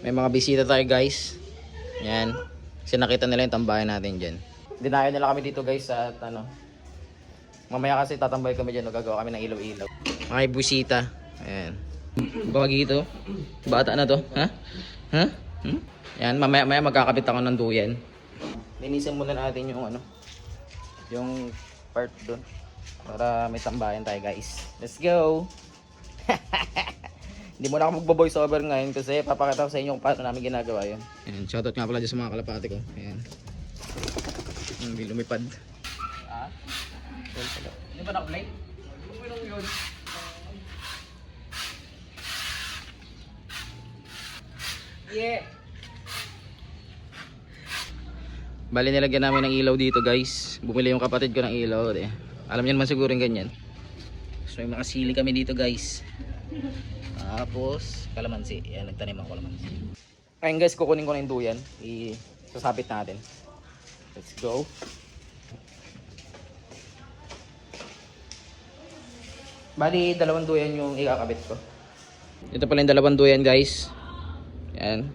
May mga bisita tayo guys. Yan. Kasi nakita nila yung tambayan natin dyan. Dinayo nila kami dito guys sa ano. Mamaya kasi tatambay kami dyan. Gagawa kami ng ilaw-ilaw. Mga bisita. Ayan. Bawagi ito. Bata na to. Ha? Ha? Hmm? Yan. Mamaya magkakabit ako ng duyan. Linisin muna natin yung ano. Yung part doon. Para may tambayan tayo guys. Let's go! Hindi muna ako magbo-voice over ngayon kasi papakita ko sa inyo kung paano namin ginagawa yun. Ayan, shoutout nga pala dyan sa mga kalapati ko. Ayan. Hindi lumipad. Ah? Hindi ba naka-play? Hindi yun. Yeah! Bali nilagyan namin ng ilaw dito guys. Bumili yung kapatid ko ng ilaw. Alam niyo naman siguro yung ganyan. So may mga sili kami dito guys. Tapos kalamansi. Yan, nagtanim ako kalamansi. Ayun guys, kukunin ko na yung duyan. Isasabit natin. Let's go. Bali, dalawang duyan yung ikakabit ko. Ito pala yung dalawang duyan guys. Yan.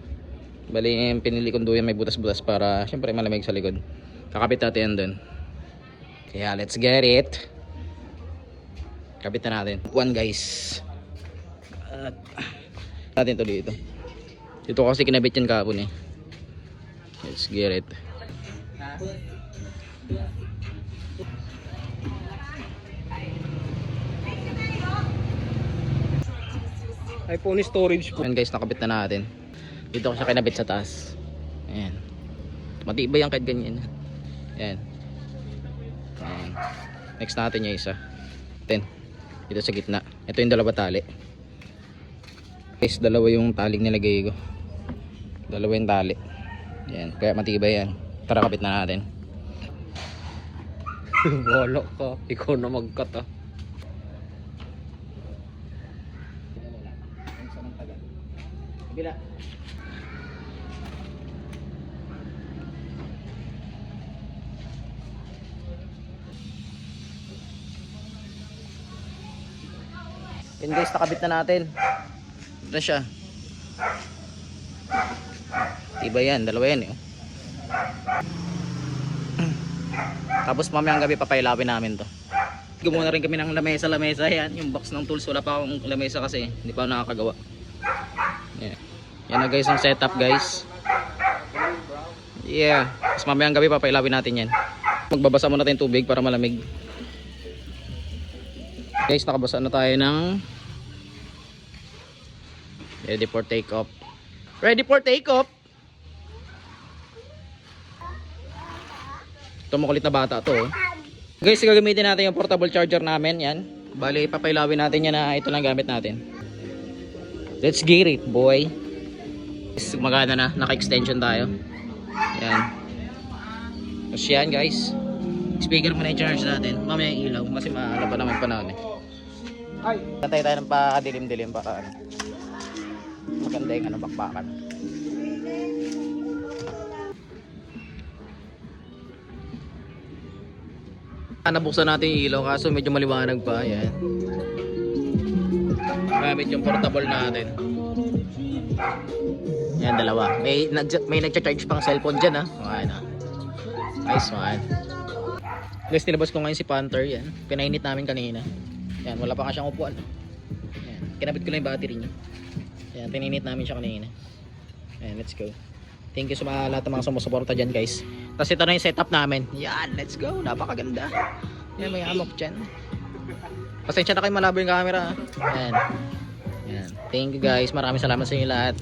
Bali, yung pinili kong duyan may butas-butas para syempre malamig sa likod. Kakabit natin yan dun. Kaya let's get it. Kabit na natin. One guys. At natin to dito. Dito kasi kinabit yan kahapon eh. Let's get it. iPhone storage po. Ayan guys, nakabit na natin. Dito ko siya kinabit sa taas. Ayan. Matibay yan kahit ganyan. Ayan. Ayan. Next natin yung isa. Dito sa gitna. Ito yung dalawa tali. Guys, dalawa yung taling nilagay ko. Dalawa yung tali. Ayan. Kaya matibay yan. Tara, kapit na natin. Wala ka. Ikaw na mag-cut ah. Bila. Yan guys, nakabit na natin. Ito na siya. Iba yan, dalawa yan eh. Tapos mamayang gabi papailawin namin to. Gumawa na rin kami ng lamesa. Yan, yung box ng tools. Wala pa akong lamesa kasi hindi pa ako nakakagawa. Yan. Yan na guys ang setup guys. Yeah. Tapos mamayang gabi papailawin natin yan. Magbabasa muna tayong tubig para malamig. Guys, nakabasa na tayo ng ready for take off. Ready for take off. Ito makulit na bata to oh. Guys, gagamitin natin yung portable charger namin. Yan. Bali, papailawin natin yan na ito lang gamit natin. Let's get it boy. Magana na, naka-extension tayo. Yan. Tapos yan guys. Speaker muna yung charge natin. Mamaya yung ilaw kasi maala pa naman panahon eh. Ay, natay tayo ng pakadilim-dilim para ano. Maganda yung ano, bakbakan. Nabuksan natin yung ilaw kaso medyo maliwanag pa. Yan. Gamit yung portable natin. Yan, dalawa. May nagcha-charge pang cellphone dyan ha. Ayan, nice one. Guys, nilabas ko ngayon si Panther. Yan. Pinainit namin kanina. Yan, wala pa nga siyang upuan. Yan. Kinabit ko lang yung battery niya. Yan, pininit namin siya kanina. Ayan, let's go. Thank you sa mga lahat ng mga sumusuporta dyan guys. Tapos ito na yung setup namin. Yan, let's go. Napakaganda. Yan, may amok dyan. Pasensya na kayo, malabo yung camera. Yan. Yan. Thank you guys. Maraming salamat sa inyo lahat.